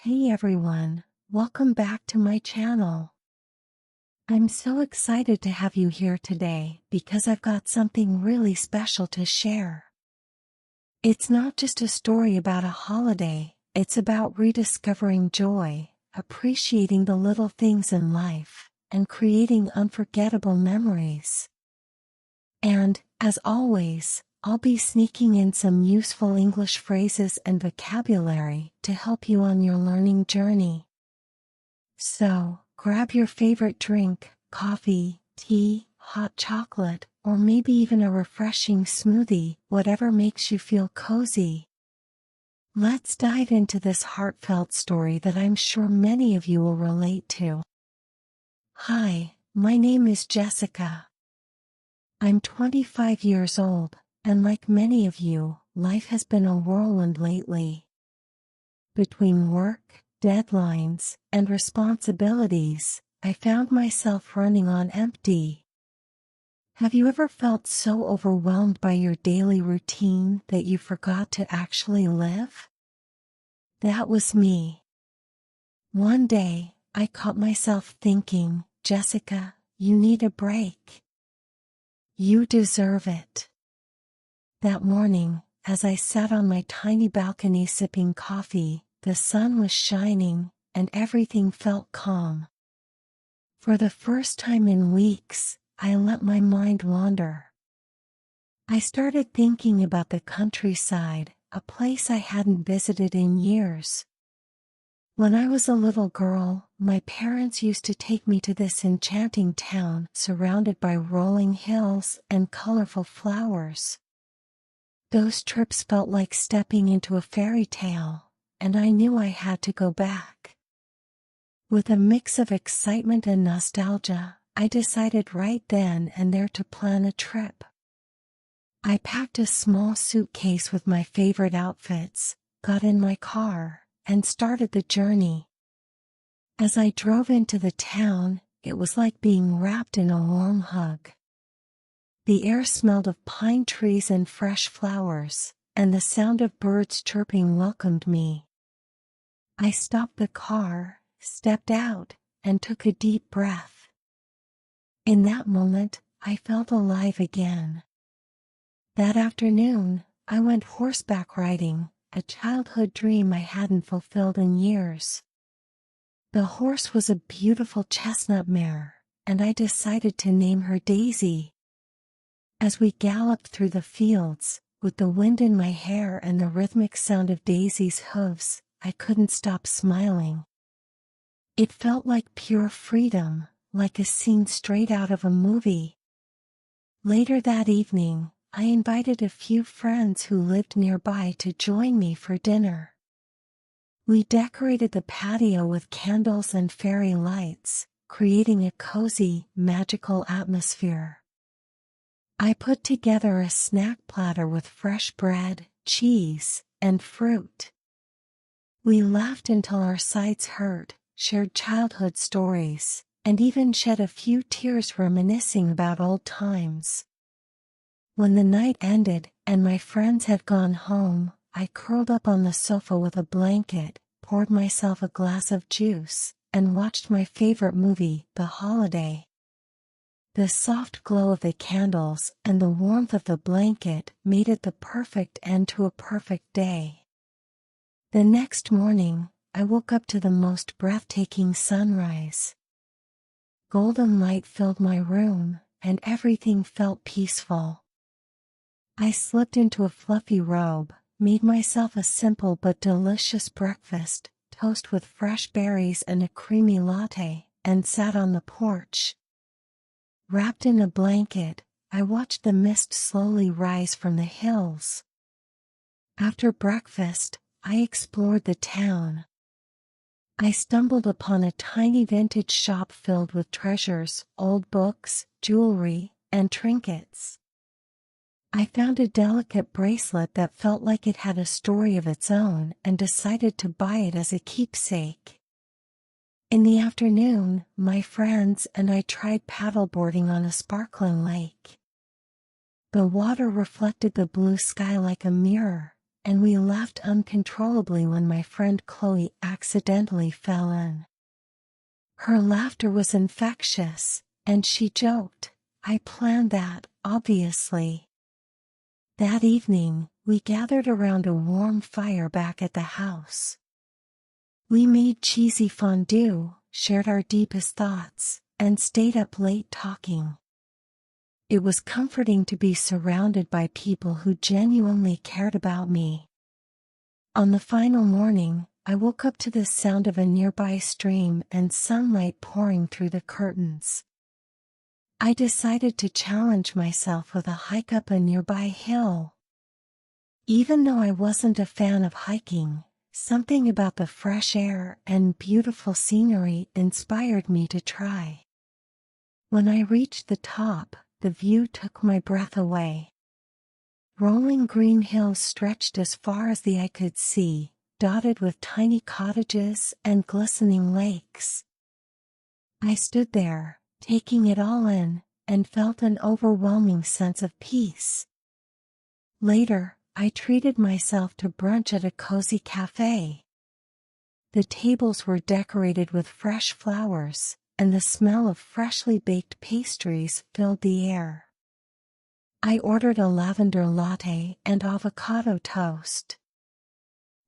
Hey everyone, welcome back to my channel. I'm so excited to have you here today because I've got something really special to share. It's not just a story about a holiday, it's about rediscovering joy, appreciating the little things in life, and creating unforgettable memories. And, as always, I'll be sneaking in some useful English phrases and vocabulary to help you on your learning journey. So, grab your favorite drink, coffee, tea, hot chocolate, or maybe even a refreshing smoothie, whatever makes you feel cozy. Let's dive into this heartfelt story that I'm sure many of you will relate to. Hi, my name is Jessica. I'm 25 years old, and like many of you, life has been a whirlwind lately. Between work, deadlines, and responsibilities, I found myself running on empty. Have you ever felt so overwhelmed by your daily routine that you forgot to actually live? That was me. One day, I caught myself thinking, Jessica, you need a break. You deserve it. That morning, as I sat on my tiny balcony sipping coffee, the sun was shining, and everything felt calm. For the first time in weeks, I let my mind wander. I started thinking about the countryside, a place I hadn't visited in years. When I was a little girl, my parents used to take me to this enchanting town surrounded by rolling hills and colorful flowers. Those trips felt like stepping into a fairy tale, and I knew I had to go back. With a mix of excitement and nostalgia, I decided right then and there to plan a trip. I packed a small suitcase with my favorite outfits, got in my car, and started the journey. As I drove into the town, it was like being wrapped in a warm hug. The air smelled of pine trees and fresh flowers, and the sound of birds chirping welcomed me. I stopped the car, stepped out, and took a deep breath. In that moment, I felt alive again. That afternoon, I went horseback riding, a childhood dream I hadn't fulfilled in years. The horse was a beautiful chestnut mare, and I decided to name her Daisy. As we galloped through the fields, with the wind in my hair and the rhythmic sound of Daisy's hooves, I couldn't stop smiling. It felt like pure freedom, like a scene straight out of a movie. Later that evening, I invited a few friends who lived nearby to join me for dinner. We decorated the patio with candles and fairy lights, creating a cozy, magical atmosphere. I put together a snack platter with fresh bread, cheese, and fruit. We laughed until our sides hurt, shared childhood stories, and even shed a few tears reminiscing about old times. When the night ended and my friends had gone home, I curled up on the sofa with a blanket, poured myself a glass of juice, and watched my favorite movie, The Holiday. The soft glow of the candles and the warmth of the blanket made it the perfect end to a perfect day. The next morning, I woke up to the most breathtaking sunrise. Golden light filled my room, and everything felt peaceful. I slipped into a fluffy robe, made myself a simple but delicious breakfast, toast with fresh berries and a creamy latte, and sat on the porch. Wrapped in a blanket, I watched the mist slowly rise from the hills. After breakfast, I explored the town. I stumbled upon a tiny vintage shop filled with treasures, old books, jewelry, and trinkets. I found a delicate bracelet that felt like it had a story of its own and decided to buy it as a keepsake. In the afternoon, my friends and I tried paddleboarding on a sparkling lake. The water reflected the blue sky like a mirror, and we laughed uncontrollably when my friend Chloe accidentally fell in. Her laughter was infectious, and she joked, "I planned that, obviously." That evening, we gathered around a warm fire back at the house. We made cheesy fondue, shared our deepest thoughts, and stayed up late talking. It was comforting to be surrounded by people who genuinely cared about me. On the final morning, I woke up to the sound of a nearby stream and sunlight pouring through the curtains. I decided to challenge myself with a hike up a nearby hill. Even though I wasn't a fan of hiking, something about the fresh air and beautiful scenery inspired me to try. When I reached the top, the view took my breath away. Rolling green hills stretched as far as the eye could see, dotted with tiny cottages and glistening lakes. I stood there, taking it all in, and felt an overwhelming sense of peace. Later, I treated myself to brunch at a cozy cafe. The tables were decorated with fresh flowers, and the smell of freshly baked pastries filled the air. I ordered a lavender latte and avocado toast.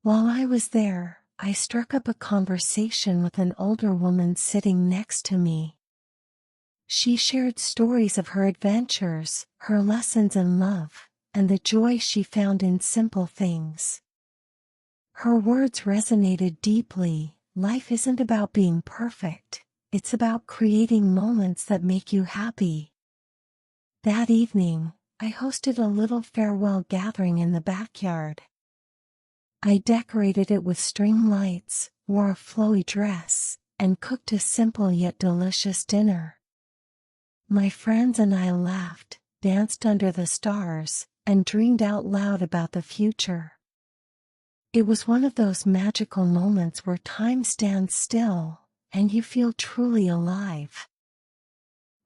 While I was there, I struck up a conversation with an older woman sitting next to me. She shared stories of her adventures, her lessons in love, and the joy she found in simple things. Her words resonated deeply. Life isn't about being perfect, it's about creating moments that make you happy. That evening, I hosted a little farewell gathering in the backyard. I decorated it with string lights, wore a flowy dress, and cooked a simple yet delicious dinner. My friends and I laughed, danced under the stars, and dreamed out loud about the future. It was one of those magical moments where time stands still, and you feel truly alive.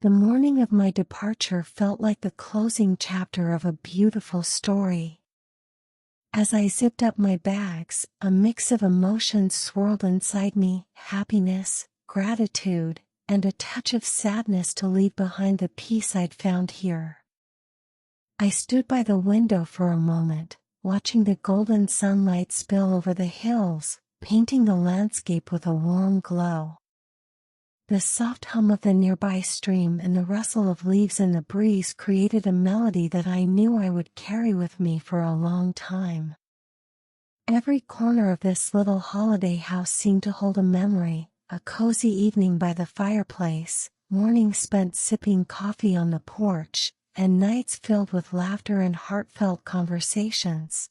The morning of my departure felt like the closing chapter of a beautiful story. As I zipped up my bags, a mix of emotions swirled inside me: happiness, gratitude, and a touch of sadness to leave behind the peace I'd found here. I stood by the window for a moment, watching the golden sunlight spill over the hills, painting the landscape with a warm glow. The soft hum of the nearby stream and the rustle of leaves in the breeze created a melody that I knew I would carry with me for a long time. Every corner of this little holiday house seemed to hold a memory: a cozy evening by the fireplace, mornings spent sipping coffee on the porch, and nights filled with laughter and heartfelt conversations.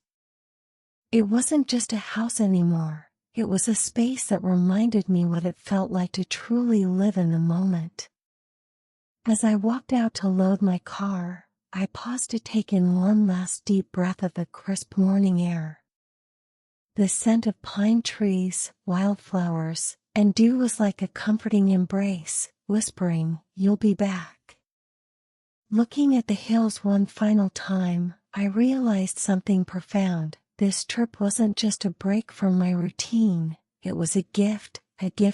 It wasn't just a house anymore. It was a space that reminded me what it felt like to truly live in the moment. As I walked out to load my car, I paused to take in one last deep breath of the crisp morning air. The scent of pine trees, wildflowers, and dew was like a comforting embrace, whispering, "You'll be back." Looking at the hills one final time, I realized something profound. This trip wasn't just a break from my routine, it was a gift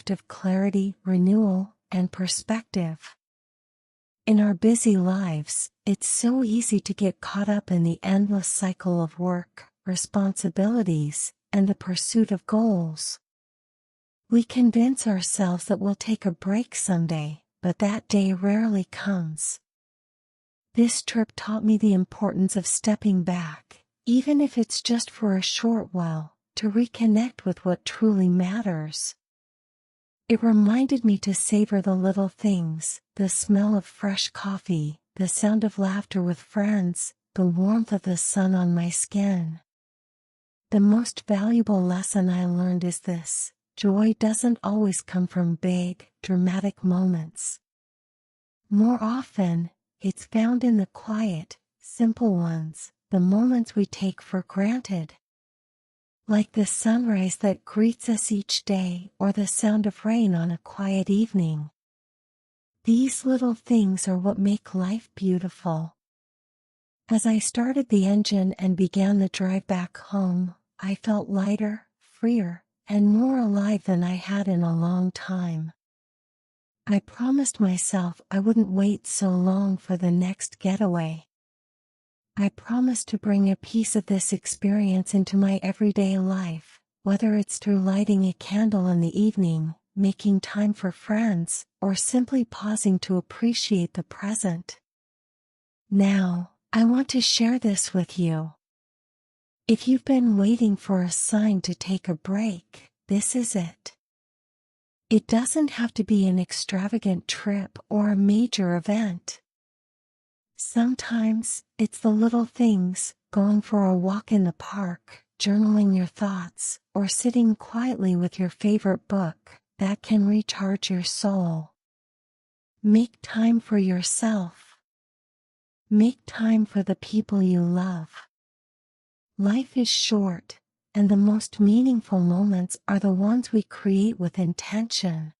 of clarity, renewal, and perspective. In our busy lives, it's so easy to get caught up in the endless cycle of work, responsibilities, and the pursuit of goals. We convince ourselves that we'll take a break someday, but that day rarely comes. This trip taught me the importance of stepping back, even if it's just for a short while, to reconnect with what truly matters. It reminded me to savor the little things: the smell of fresh coffee, the sound of laughter with friends, the warmth of the sun on my skin. The most valuable lesson I learned is this: joy doesn't always come from big, dramatic moments. More often, it's found in the quiet, simple ones, the moments we take for granted. Like the sunrise that greets us each day, or the sound of rain on a quiet evening. These little things are what make life beautiful. As I started the engine and began the drive back home, I felt lighter, freer, and more alive than I had in a long time. I promised myself I wouldn't wait so long for the next getaway. I promised to bring a piece of this experience into my everyday life, whether it's through lighting a candle in the evening, making time for friends, or simply pausing to appreciate the present. Now, I want to share this with you. If you've been waiting for a sign to take a break, this is it. It doesn't have to be an extravagant trip or a major event. Sometimes, it's the little things, going for a walk in the park, journaling your thoughts, or sitting quietly with your favorite book, that can recharge your soul. Make time for yourself. Make time for the people you love. Life is short, and the most meaningful moments are the ones we create with intention.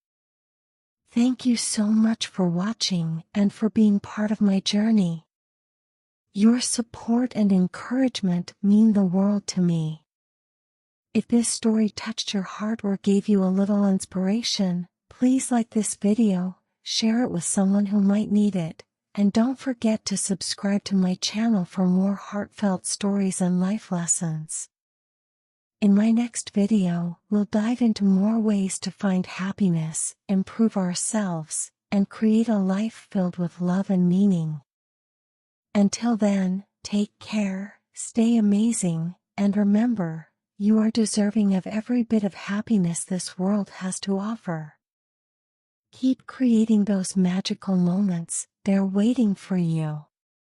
Thank you so much for watching and for being part of my journey. Your support and encouragement mean the world to me. If this story touched your heart or gave you a little inspiration, please like this video, share it with someone who might need it, and don't forget to subscribe to my channel for more heartfelt stories and life lessons. In my next video, we'll dive into more ways to find happiness, improve ourselves, and create a life filled with love and meaning. Until then, take care, stay amazing, and remember, you are deserving of every bit of happiness this world has to offer. Keep creating those magical moments, they're waiting for you.